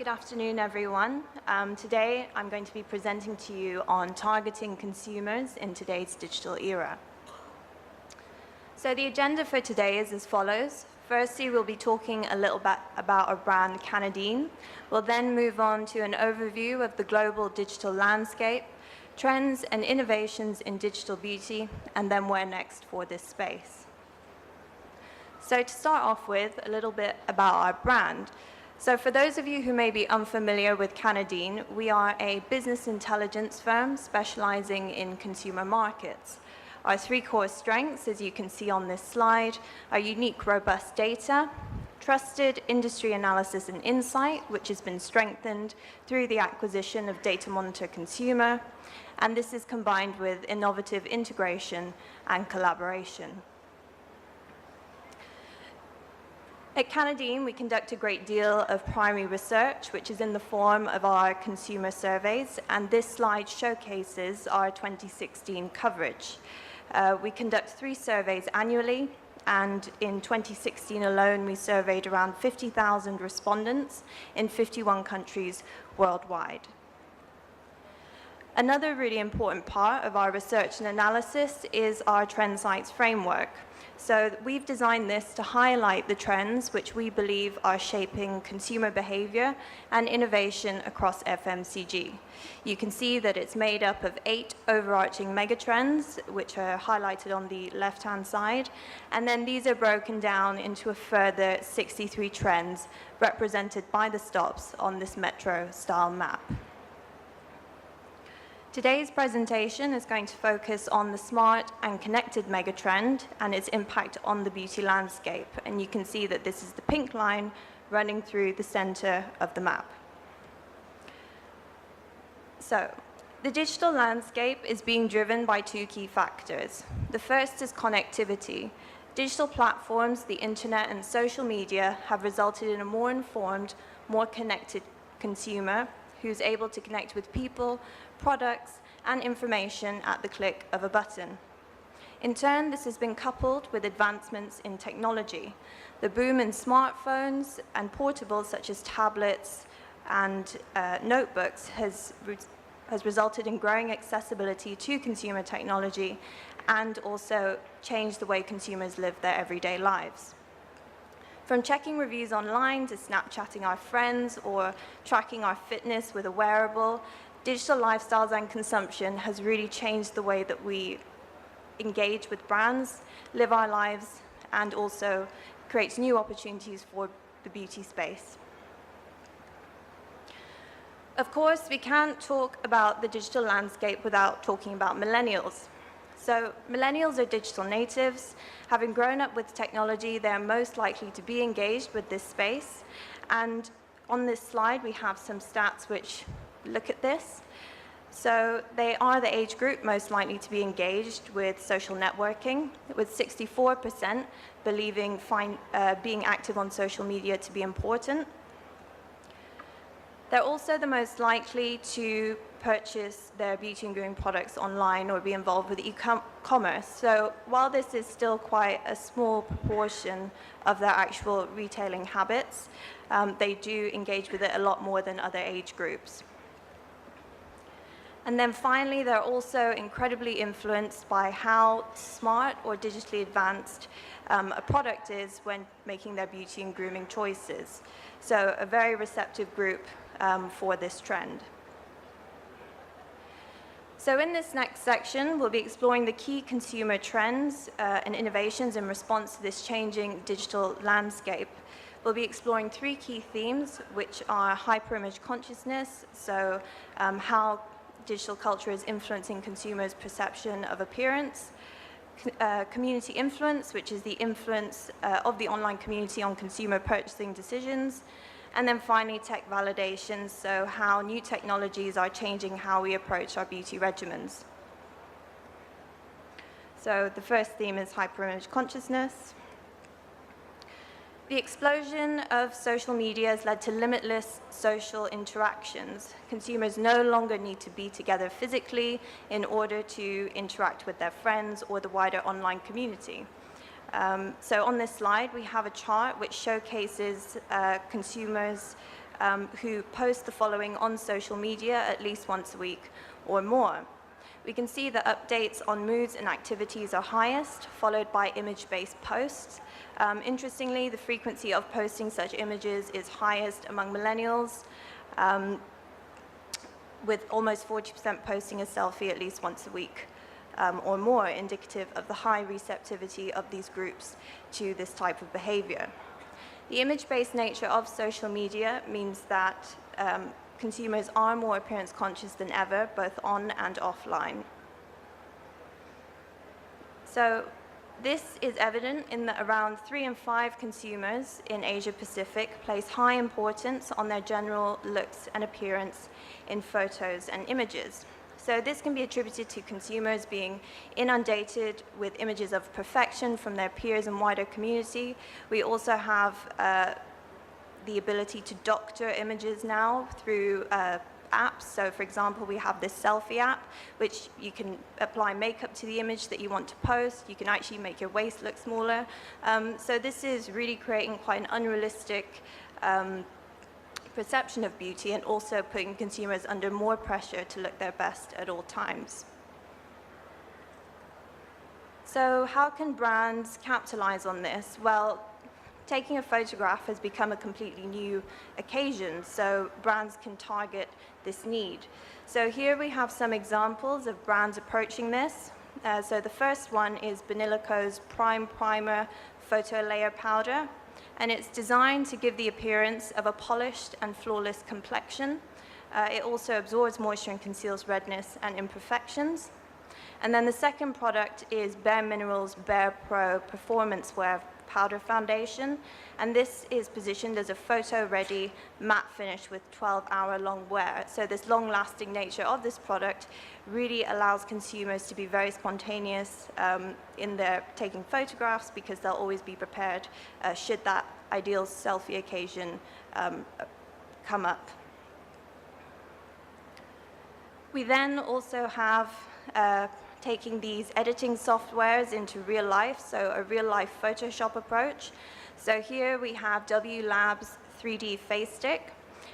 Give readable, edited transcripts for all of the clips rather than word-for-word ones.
Good afternoon, everyone. Today, I'm going to be presenting to you on targeting consumers in today's digital era. So the agenda for today is as follows. Firstly, we'll be talking a little bit about our brand, Canadine. We'll then move on to an overview of the global digital landscape, trends and innovations in digital beauty, and then where next for this space. So to start off with, a little bit about our brand. So for those of you who may be unfamiliar with Canadine, we are a business intelligence firm specializing in consumer markets. Our three core strengths, as you can see on this slide, are unique, robust data, trusted industry analysis and insight, which has been strengthened through the acquisition of Data Monitor Consumer, and this is combined with innovative integration and collaboration. At Canadine, we conduct a great deal of primary research, which is in the form of our consumer surveys, and this slide showcases our 2016 coverage. We conduct 3 surveys annually, and in 2016 alone, we surveyed around 50,000 respondents in 51 countries worldwide. Another really important part of our research and analysis is our TrendSights framework. So we've designed this to highlight the trends which we believe are shaping consumer behavior and innovation across FMCG. You can see that it's made up of 8 overarching megatrends, which are highlighted on the left-hand side, and then these are broken down into a further 63 trends represented by the stops on this metro-style map. Today's presentation is going to focus on the smart and connected megatrend and its impact on the beauty landscape. And you can see that this is the pink line running through the center of the map. So, the digital landscape is being driven by 2 key factors. The first is connectivity. Digital platforms, the internet and social media have resulted in a more informed, more connected consumer who's able to connect with people, products, and information at the click of a button. In turn, this has been coupled with advancements in technology. The boom in smartphones and portables such as tablets and notebooks has resulted in growing accessibility to consumer technology and also changed the way consumers live their everyday lives. From checking reviews online to Snapchatting our friends or tracking our fitness with a wearable, digital lifestyles and consumption has really changed the way that we engage with brands, live our lives, and also creates new opportunities for the beauty space. Of course, we can't talk about the digital landscape without talking about millennials. So millennials are digital natives. Having grown up with technology, they're most likely to be engaged with this space. And on this slide, we have some stats which look at this. So they are the age group most likely to be engaged with social networking, with 64% believing being active on social media to be important. They're also the most likely to purchase their beauty and grooming products online or be involved with e-commerce. So while this is still quite a small proportion of their actual retailing habits, they do engage with it a lot more than other age groups. And then finally, they're also incredibly influenced by how smart or digitally advanced a product is when making their beauty and grooming choices. So a very receptive group for this trend. So in this next section, we'll be exploring the key consumer trends and innovations in response to this changing digital landscape. We'll be exploring 3 key themes, which are hyper-image consciousness, so how digital culture is influencing consumers' perception of appearance, community influence, which is the influence of the online community on consumer purchasing decisions, and then finally tech validation, so how new technologies are changing how we approach our beauty regimens. So the first theme is hyper-image consciousness. The explosion of social media has led to limitless social interactions. Consumers no longer need to be together physically in order to interact with their friends or the wider online community. So on this slide, we have a chart which showcases consumers' who post the following on social media at least once a week or more. We can see that updates on moods and activities are highest, followed by image-based posts. Interestingly, the frequency of posting such images is highest among millennials, with almost 40% posting a selfie at least once a week or more, indicative of the high receptivity of these groups to this type of behavior. The image-based nature of social media means that consumers are more appearance conscious than ever, both on and offline. So this is evident in that around 3 in 5 consumers in Asia Pacific place high importance on their general looks and appearance in photos and images. So this can be attributed to consumers being inundated with images of perfection from their peers and wider community. We also have the ability to doctor images now through apps. So for example, we have this selfie app, which you can apply makeup to the image that you want to post. You can actually make your waist look smaller. So this is really creating quite an unrealistic perception of beauty, and also putting consumers under more pressure to look their best at all times. So how can brands capitalize on this? Well, taking a photograph has become a completely new occasion, so brands can target this need. So here we have some examples of brands approaching this. So the first one is Banilico's Prime Primer Photo Layer Powder, and it's designed to give the appearance of a polished and flawless complexion. It also absorbs moisture and conceals redness and imperfections. And then the second product is Bare Minerals Bare Pro Performance Wear Powder Foundation, and this is positioned as a photo-ready matte finish with 12-hour-long wear. So this long-lasting nature of this product really allows consumers to be very spontaneous in their taking photographs, because they'll always be prepared should that ideal selfie occasion come up. We then also have taking these editing softwares into real life, so a real-life Photoshop approach. So here we have W Lab's 3D Face Stick,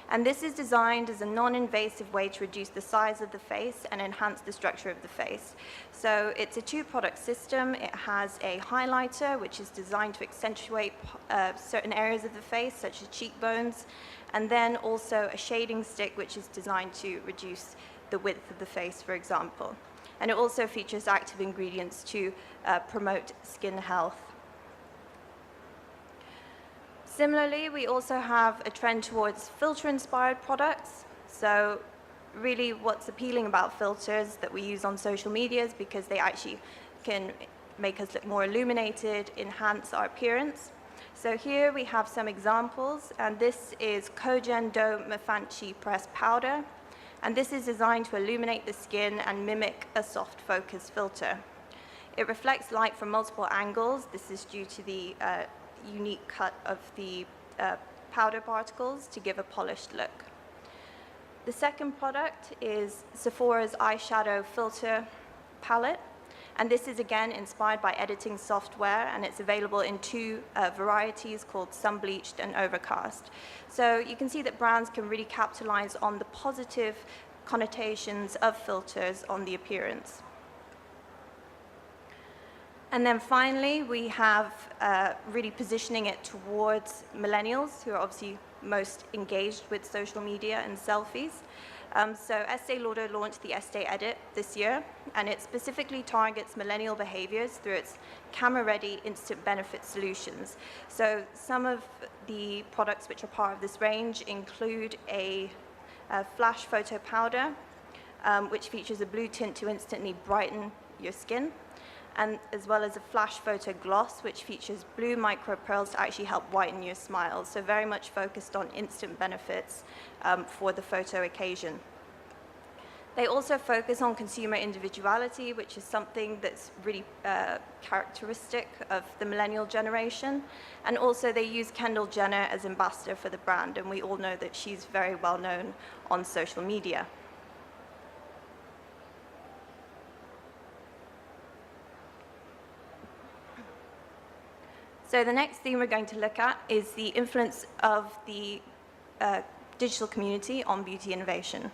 and this is designed as a non-invasive way to reduce the size of the face and enhance the structure of the face. So it's a 2-product system. It has a highlighter, which is designed to accentuate certain areas of the face, such as cheekbones, and then also a shading stick, which is designed to reduce the width of the face, for example. And it also features active ingredients to promote skin health. Similarly, we also have a trend towards filter-inspired products. So really what's appealing about filters that we use on social media is because they actually can make us look more illuminated, enhance our appearance. So here we have some examples, and this is Kogen Do Mafanchi Press Powder. And this is designed to illuminate the skin and mimic a soft focus filter. It reflects light from multiple angles. This is due to the unique cut of the powder particles to give a polished look. The second product is Sephora's eyeshadow filter palette. And this is again inspired by editing software, and it's available in 2 varieties called Sun-Bleached and Overcast. So you can see that brands can really capitalize on the positive connotations of filters on the appearance. And then finally, we have really positioning it towards millennials, who are obviously most engaged with social media and selfies. So Estee Lauder launched the Estee Edit this year, and it specifically targets millennial behaviors through its camera-ready instant benefit solutions. So some of the products which are part of this range include a flash photo powder, which features a blue tint to instantly brighten your skin, and as well as a flash photo gloss, which features blue micro pearls to actually help whiten your smile. So very much focused on instant benefits for the photo occasion. They also focus on consumer individuality, which is something that's really characteristic of the millennial generation. And also they use Kendall Jenner as ambassador for the brand, and we all know that she's very well known on social media. So the next theme we're going to look at is the influence of the digital community on beauty innovation.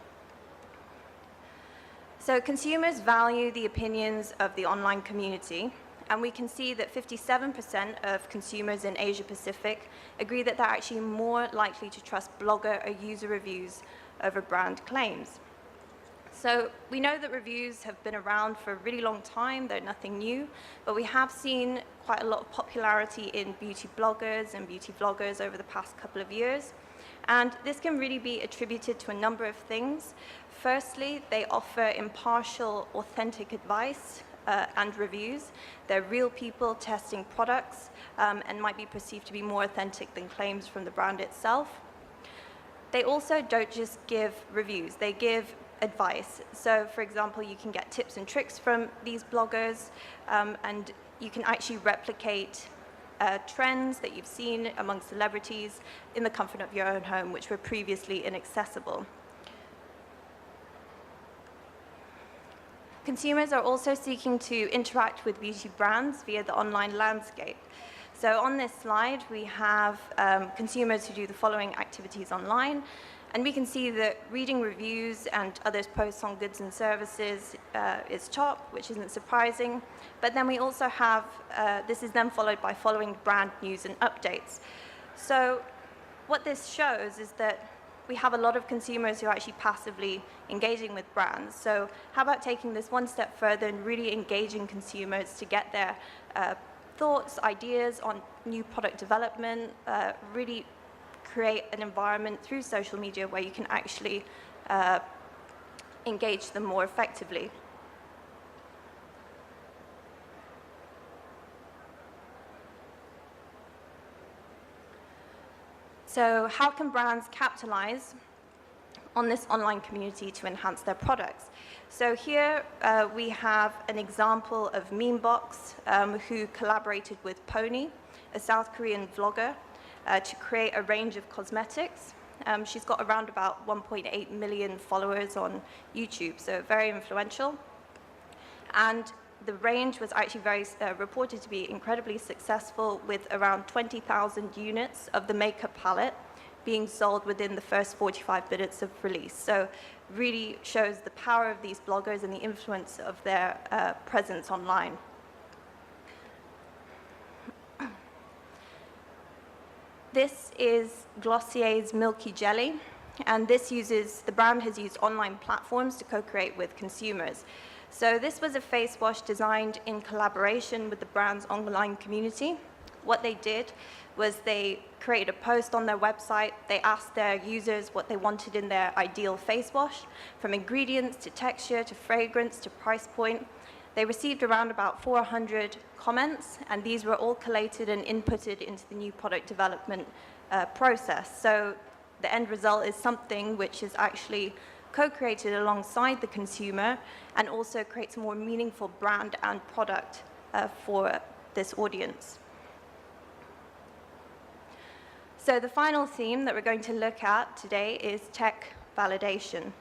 So consumers value the opinions of the online community, and we can see that 57% of consumers in Asia Pacific agree that they're actually more likely to trust blogger or user reviews over brand claims. So we know that reviews have been around for a really long time. They're nothing new, but we have seen quite a lot of popularity in beauty bloggers and beauty vloggers over the past couple of years. And this can really be attributed to a number of things. Firstly, they offer impartial, authentic advice and reviews. They're real people testing products and might be perceived to be more authentic than claims from the brand itself. They also don't just give reviews, they give advice. So, for example, you can get tips and tricks from these bloggers, and you can actually replicate trends that you've seen among celebrities in the comfort of your own home, which were previously inaccessible. Consumers are also seeking to interact with beauty brands via the online landscape. So on this slide, we have consumers who do the following activities online, and we can see that reading reviews and others' posts on goods and services is top, which isn't surprising. But then we also have, this is then followed by following brand news and updates. So what this shows is that we have a lot of consumers who are actually passively engaging with brands. So how about taking this one step further and really engaging consumers to get their thoughts, ideas on new product development, really create an environment through social media where you can actually engage them more effectively. So how can brands capitalize on this online community to enhance their products? So here we have an example of Memebox, who collaborated with Pony, a South Korean vlogger, to create a range of cosmetics. She's got around about 1.8 million followers on YouTube, so very influential. And the range was actually reported to be incredibly successful, with around 20,000 units of the makeup palette being sold within the first 45 minutes of release. So really shows the power of these bloggers and the influence of their presence online. This is Glossier's Milky Jelly, and the brand has used online platforms to co-create with consumers. So this was a face wash designed in collaboration with the brand's online community. What they did was they created a post on their website. They asked their users what they wanted in their ideal face wash, from ingredients to texture to fragrance to price point. They received around about 400 comments, and these were all collated and inputted into the new product development process. So the end result is something which is actually co-created alongside the consumer and also creates a more meaningful brand and product for this audience. So the final theme that we're going to look at today is tech validation.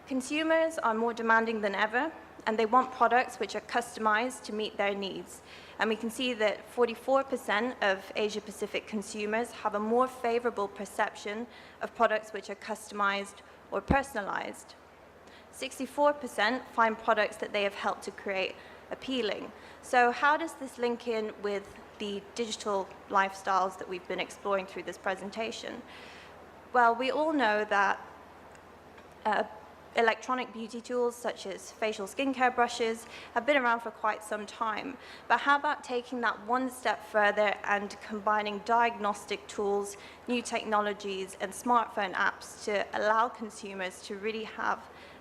Consumers are more demanding than ever, and they want products which are customized to meet their needs. And we can see that 44% of Asia-Pacific consumers have a more favorable perception of products which are customized or personalized. 64% find products that they have helped to create appealing. So how does this link in with the digital lifestyles that we've been exploring through this presentation? Well, we all know that electronic beauty tools such as facial skincare brushes have been around for quite some time. But how about taking that one step further and combining diagnostic tools, new technologies, and smartphone apps to allow consumers to really have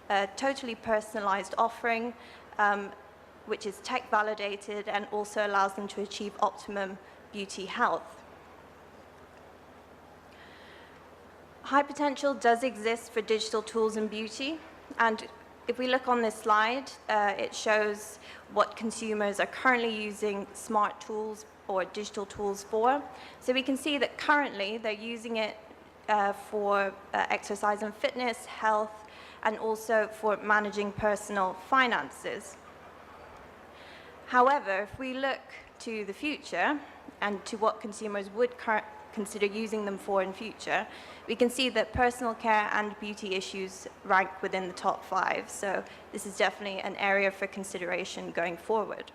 a totally personalized offering, which is tech validated and also allows them to achieve optimum beauty health. High potential does exist for digital tools in beauty, and if we look on this slide, it shows what consumers are currently using smart tools or digital tools for. So we can see that currently they're using it for exercise and fitness, health, and also for managing personal finances. However, if we look to the future and to what consumers would consider using them for in future, we can see that personal care and beauty issues rank within the top 5. So this is definitely an area for consideration going forward.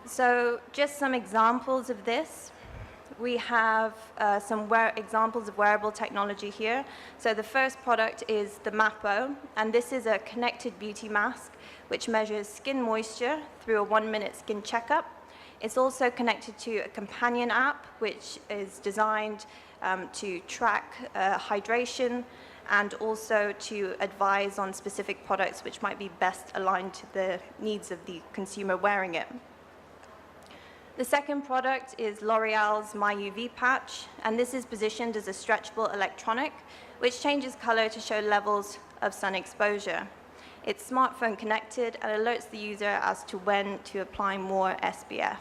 So just some examples of this. We have some examples of wearable technology here. So the first product is the Mappo, and this is a connected beauty mask which measures skin moisture through a 1-minute skin checkup. It's also connected to a companion app which is designed to track hydration and also to advise on specific products which might be best aligned to the needs of the consumer wearing it. The second product is L'Oreal's My UV patch, and this is positioned as a stretchable electronic which changes color to show levels of sun exposure. It's smartphone connected and alerts the user as to when to apply more SPF.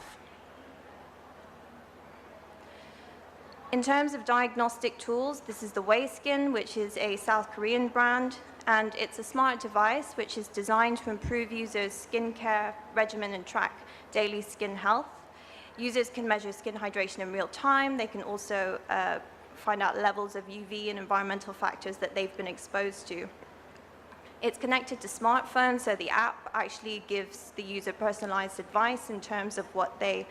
In terms of diagnostic tools, this is the Wayskin, which is a South Korean brand, and it's a smart device which is designed to improve users' skincare regimen and track daily skin health. Users can measure skin hydration in real time. They can also find out levels of UV and environmental factors that they've been exposed to. It's connected to smartphones, so the app actually gives the user personalized advice in terms of what they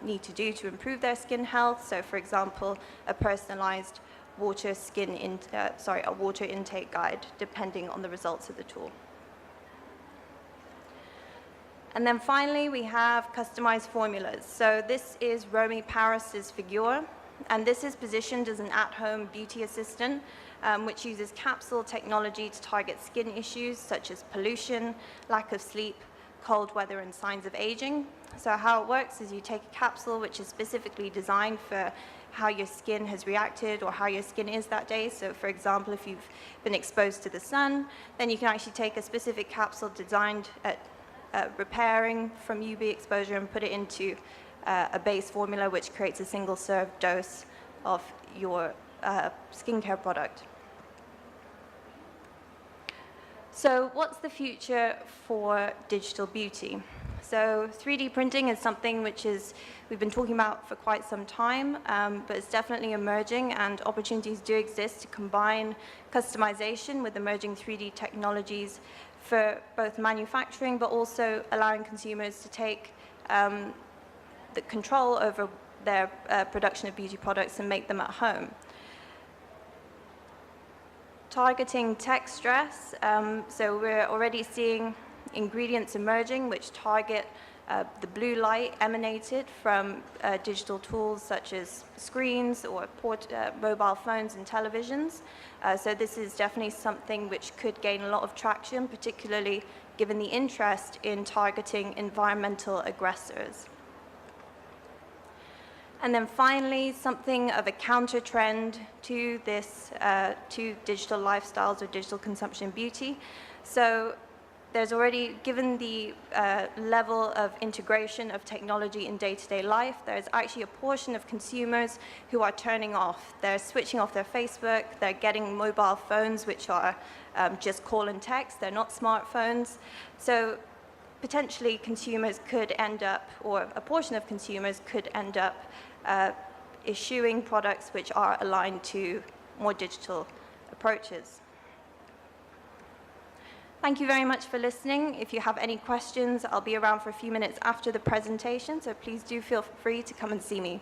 need to do to improve their skin health. So, for example, a personalized water intake guide, depending on the results of the tool. And then finally, we have customized formulas. So this is Romy Paris's Figure, and this is positioned as an at-home beauty assistant, which uses capsule technology to target skin issues such as pollution, lack of sleep, cold weather, and signs of aging. So how it works is you take a capsule which is specifically designed for how your skin has reacted or how your skin is that day. So for example, if you've been exposed to the sun, then you can actually take a specific capsule designed at repairing from UV exposure and put it into a base formula which creates a single serve dose of your skincare product. So what's the future for digital beauty? So 3D printing is something which we've been talking about for quite some time, but it's definitely emerging, and opportunities do exist to combine customization with emerging 3D technologies for both manufacturing, but also allowing consumers to take the control over their production of beauty products and make them at home. Targeting tech stress, so we're already seeing ingredients emerging which target the blue light emanated from digital tools such as screens or mobile phones and televisions. So this is definitely something which could gain a lot of traction, particularly given the interest in targeting environmental aggressors. And then finally, something of a counter trend to this, to digital lifestyles or digital consumption beauty. So there's already, given the level of integration of technology in day-to-day life, there's actually a portion of consumers who are turning off. They're switching off their Facebook, they're getting mobile phones which are just call and text, they're not smartphones. So potentially consumers could end up, or a portion of consumers could end up issuing products which are aligned to more digital approaches. Thank you very much for listening. If you have any questions, I'll be around for a few minutes after the presentation, so please do feel free to come and see me.